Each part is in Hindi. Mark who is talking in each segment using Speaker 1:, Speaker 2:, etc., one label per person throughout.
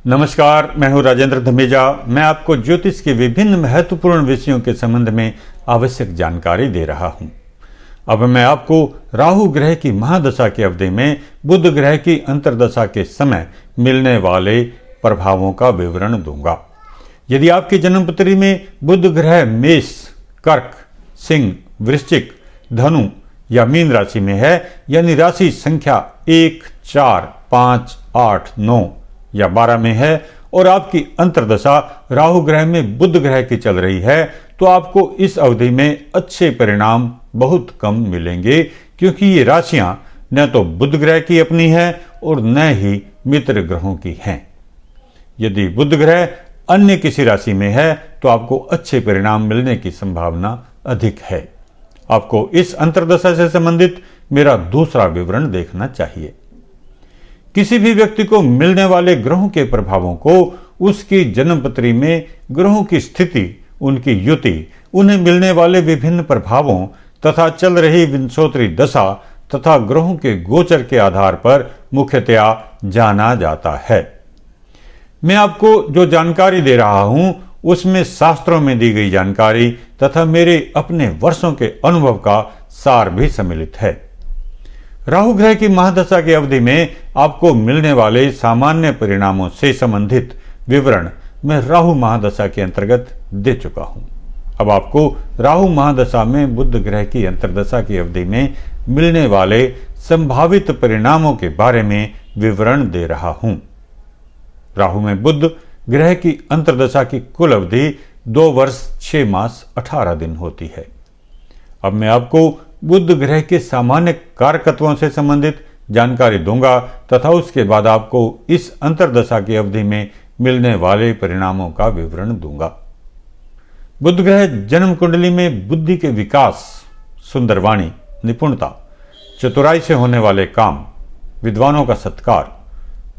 Speaker 1: नमस्कार, मैं हूं राजेंद्र धमीजा। मैं आपको ज्योतिष के विभिन्न महत्वपूर्ण विषयों के संबंध में आवश्यक जानकारी दे रहा हूं। अब मैं आपको राहु ग्रह की महादशा की अवधि में बुध ग्रह की अंतर्दशा के समय मिलने वाले प्रभावों का विवरण दूंगा। यदि आपकी जन्मपत्री में बुध ग्रह मेष, कर्क, सिंह, वृश्चिक, धनु या मीन राशि में है, यानी राशि संख्या 1, 4, 5, 8, 9 या 12 में है और आपकी अंतर्दशा राहु ग्रह में बुध ग्रह की चल रही है, तो आपको इस अवधि में अच्छे परिणाम बहुत कम मिलेंगे, क्योंकि ये राशियां न तो बुध ग्रह की अपनी है और न ही मित्र ग्रहों की हैं। यदि बुध ग्रह अन्य किसी राशि में है तो आपको अच्छे परिणाम मिलने की संभावना अधिक है। आपको इस अंतर्दशा से संबंधित मेरा दूसरा विवरण देखना चाहिए। किसी भी व्यक्ति को मिलने वाले ग्रहों के प्रभावों को उसकी जन्मपत्री में ग्रहों की स्थिति, उनकी युति, उन्हें मिलने वाले विभिन्न प्रभावों तथा चल रही विंशोत्तरी दशा तथा ग्रहों के गोचर के आधार पर मुख्यतया जाना जाता है। मैं आपको जो जानकारी दे रहा हूं उसमें शास्त्रों में दी गई जानकारी तथा मेरे अपने वर्षों के अनुभव का सार भी सम्मिलित है। राहु ग्रह की महादशा की अवधि में आपको मिलने वाले सामान्य परिणामों से संबंधित विवरण मैं राहु महादशा के अंतर्गत दे चुका हूं। अब आपको राहु महादशा में बुध ग्रह की अंतर्दशा की अवधि में मिलने वाले संभावित परिणामों के बारे में विवरण दे रहा हूं। राहु में बुध ग्रह की अंतर्दशा की कुल अवधि 2 वर्ष 6 मास 18 दिन होती है। अब मैं आपको बुध ग्रह के सामान्य कारकत्वों से संबंधित जानकारी दूंगा तथा उसके बाद आपको इस अंतर्दशा की अवधि में मिलने वाले परिणामों का विवरण दूंगा। बुध ग्रह जन्म कुंडली में बुद्धि के विकास, सुंदरवाणी, निपुणता, चतुराई से होने वाले काम, विद्वानों का सत्कार,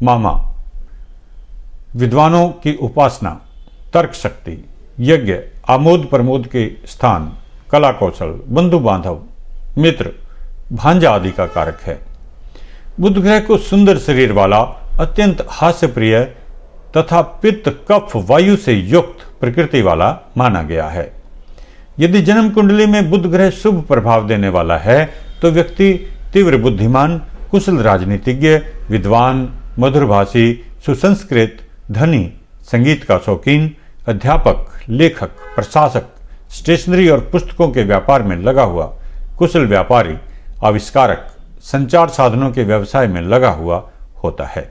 Speaker 1: मामा, विद्वानों की उपासना, तर्क शक्ति, यज्ञ, आमोद प्रमोद के स्थान, कला कौशल, बंधु बांधव, मित्र, भांजा आदि का कारक है। बुध ग्रह को सुंदर शरीर वाला, अत्यंत हास्यप्रिय तथा पित्त कफ वायु से युक्त प्रकृति वाला माना गया है। यदि जन्म कुंडली में बुध ग्रह शुभ प्रभाव देने वाला है तो व्यक्ति तीव्र बुद्धिमान, कुशल राजनीतिज्ञ, विद्वान, मधुरभाषी, सुसंस्कृत, धनी, संगीत का शौकीन, अध्यापक, लेखक, प्रशासक, स्टेशनरी और पुस्तकों के व्यापार में लगा हुआ कुशल व्यापारी, आविष्कारक, संचार साधनों के व्यवसाय में लगा हुआ होता है।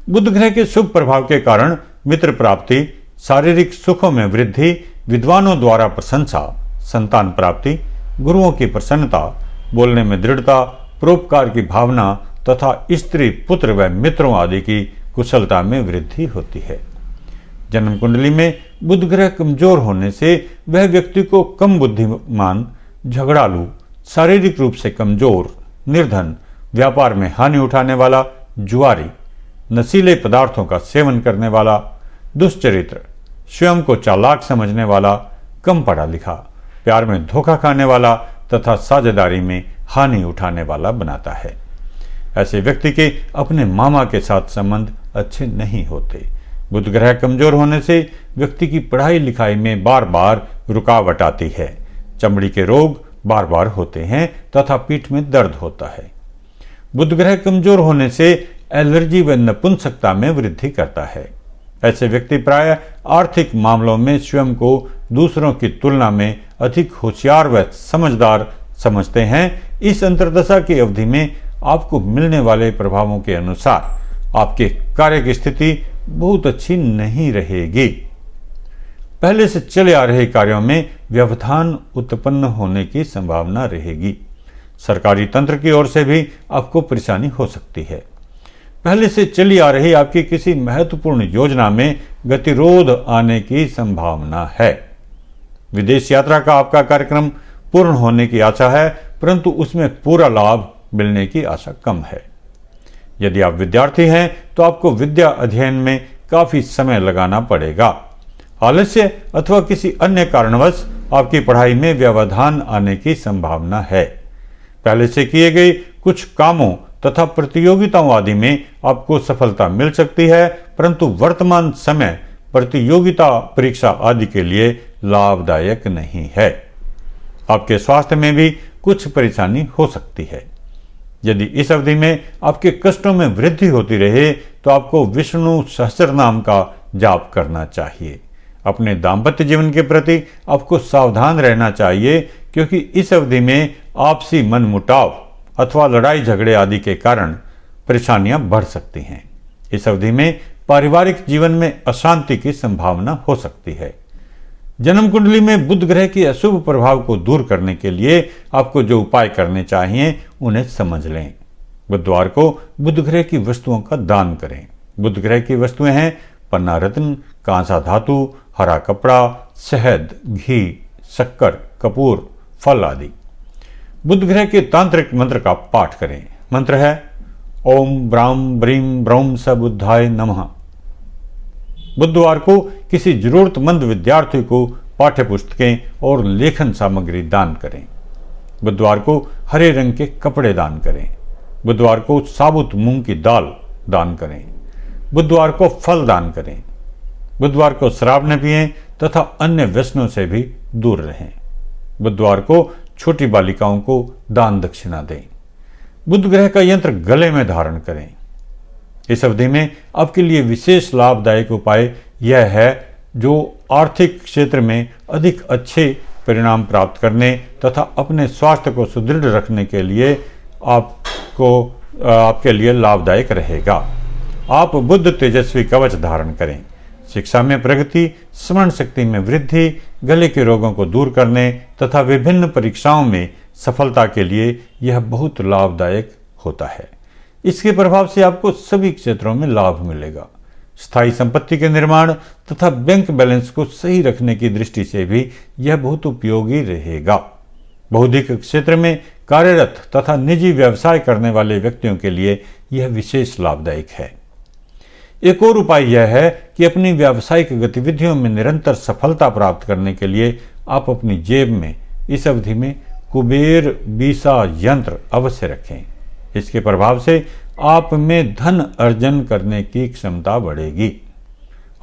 Speaker 1: बुध ग्रह के शुभ प्रभाव के कारण मित्र प्राप्ति, शारीरिक सुखों में वृद्धि, विद्वानों द्वारा प्रशंसा, संतान प्राप्ति, गुरुओं की प्रसन्नता, बोलने में दृढ़ता, परोपकार की भावना तथा स्त्री, पुत्र व मित्रों आदि की कुशलता में वृद्धि होती है। जन्म कुंडली में बुध ग्रह कमजोर होने से वह व्यक्ति को कम बुद्धिमान, झगड़ालू, शारीरिक रूप से कमजोर, निर्धन, व्यापार में हानि उठाने वाला, जुआरी, नशीले पदार्थों का सेवन करने वाला, दुष्चरित्र, स्वयं को चालाक समझने वाला, कम पढ़ा लिखा, प्यार में धोखा खाने वाला तथा साझेदारी में हानि उठाने वाला बनाता है। ऐसे व्यक्ति के अपने मामा के साथ संबंध अच्छे नहीं होते। बुध ग्रह कमजोर होने से व्यक्ति की पढ़ाई लिखाई में बार बार रुकावट आती है। चमड़ी के रोग बार बार होते हैं तथा पीठ में दर्द होता है। बुध ग्रह कमजोर होने से एलर्जी व नपुंसकता में वृद्धि करता है। ऐसे व्यक्ति प्राय आर्थिक मामलों में स्वयं को दूसरों की तुलना में अधिक होशियार व समझदार समझते हैं। इस अंतर्दशा की अवधि में आपको मिलने वाले प्रभावों के अनुसार आपके कार्य की स्थिति बहुत अच्छी नहीं रहेगी। पहले से चले आ रहे कार्यों में व्यवधान उत्पन्न होने की संभावना रहेगी। सरकारी तंत्र की ओर से भी आपको परेशानी हो सकती है। पहले से चली आ रही आपकी किसी महत्वपूर्ण योजना में गतिरोध आने की संभावना है। विदेश यात्रा का आपका कार्यक्रम पूर्ण होने की आशा है, परंतु उसमें पूरा लाभ मिलने की आशा कम है। यदि आप विद्यार्थी हैं तो आपको विद्या अध्ययन में काफी समय लगाना पड़ेगा। आलस्य अथवा किसी अन्य कारणवश आपकी पढ़ाई में व्यवधान आने की संभावना है। पहले से किए गए कुछ कामों तथा प्रतियोगिताओं आदि में आपको सफलता मिल सकती है, परंतु वर्तमान समय प्रतियोगिता परीक्षा आदि के लिए लाभदायक नहीं है। आपके स्वास्थ्य में भी कुछ परेशानी हो सकती है। यदि इस अवधि में आपके कष्टों में वृद्धि होती रहे तो आपको विष्णु सहस्रनाम का जाप करना चाहिए। अपने दाम्पत्य जीवन के प्रति आपको सावधान रहना चाहिए, क्योंकि इस अवधि में आपसी मनमुटाव अथवा लड़ाई झगड़े आदि के कारण परेशानियां बढ़ सकती हैं। इस अवधि में पारिवारिक जीवन में अशांति की संभावना हो सकती है। जन्म कुंडली में बुध ग्रह के अशुभ प्रभाव को दूर करने के लिए आपको जो उपाय करने चाहिए उन्हें समझ लें। बुधवार को बुध ग्रह की वस्तुओं का दान करें। बुध ग्रह की वस्तुएं हैं पन्ना रत्न, कांसा धातु, हरा कपड़ा, शहद, घी, शक्कर, कपूर, फल आदि। बुध ग्रह के तांत्रिक मंत्र का पाठ करें। मंत्र है ओम ब्राम ब्रीम ब्रौम स बुद्धाय नमः। बुधवार को किसी जरूरतमंद विद्यार्थी को पाठ्य पुस्तकें और लेखन सामग्री दान करें। बुधवार को हरे रंग के कपड़े दान करें। बुधवार को साबुत मूंग की दाल दान करें। बुधवार को फल दान करें। बुधवार को शराब न पिएं तथा अन्य व्यसनों से भी दूर रहें। बुधवार को छोटी बालिकाओं को दान दक्षिणा दें। बुध ग्रह का यंत्र गले में धारण करें। इस अवधि में आपके लिए विशेष लाभदायक उपाय यह है जो आर्थिक क्षेत्र में अधिक अच्छे परिणाम प्राप्त करने तथा अपने स्वास्थ्य को सुदृढ़ रखने के लिए आपके लिए लाभदायक रहेगा। आप बुध तेजस्वी कवच धारण करें। शिक्षा में प्रगति, स्मरण शक्ति में वृद्धि, गले के रोगों को दूर करने तथा विभिन्न परीक्षाओं में सफलता के लिए यह बहुत लाभदायक होता है। इसके प्रभाव से आपको सभी क्षेत्रों में लाभ मिलेगा। स्थायी संपत्ति के निर्माण तथा बैंक बैलेंस को सही रखने की दृष्टि से भी यह बहुत उपयोगी रहेगा। बौद्धिक क्षेत्र में कार्यरत तथा निजी व्यवसाय करने वाले व्यक्तियों के लिए यह विशेष लाभदायक है। एक और उपाय यह है कि अपनी व्यावसायिक गतिविधियों में निरंतर सफलता प्राप्त करने के लिए आप अपनी जेब में इस अवधि में कुबेर बीसा यंत्र अवश्य रखें। इसके प्रभाव से आप में धन अर्जन करने की क्षमता बढ़ेगी।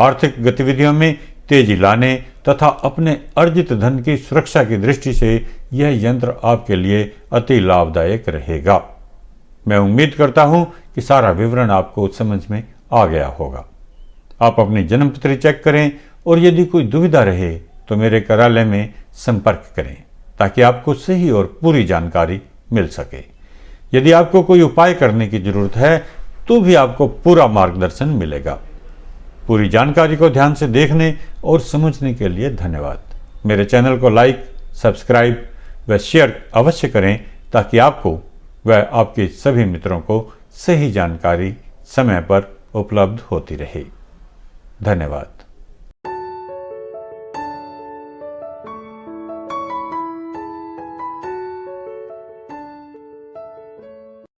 Speaker 1: आर्थिक गतिविधियों में तेजी लाने तथा अपने अर्जित धन की सुरक्षा की दृष्टि से यह यंत्र आपके लिए अति लाभदायक रहेगा। मैं उम्मीद करता हूं कि सारा विवरण आपको समझ में आ गया होगा। आप अपनी जन्मपत्री चेक करें और यदि कोई दुविधा रहे तो मेरे कार्यालय में संपर्क करें ताकि आपको सही और पूरी जानकारी मिल सके। यदि आपको कोई उपाय करने की जरूरत है तो भी आपको पूरा मार्गदर्शन मिलेगा। पूरी जानकारी को ध्यान से देखने और समझने के लिए धन्यवाद। मेरे चैनल को लाइक, सब्सक्राइब व शेयर अवश्य करें ताकि आपको व आपके सभी मित्रों को सही जानकारी समय पर उपलब्ध होती रहे। धन्यवाद।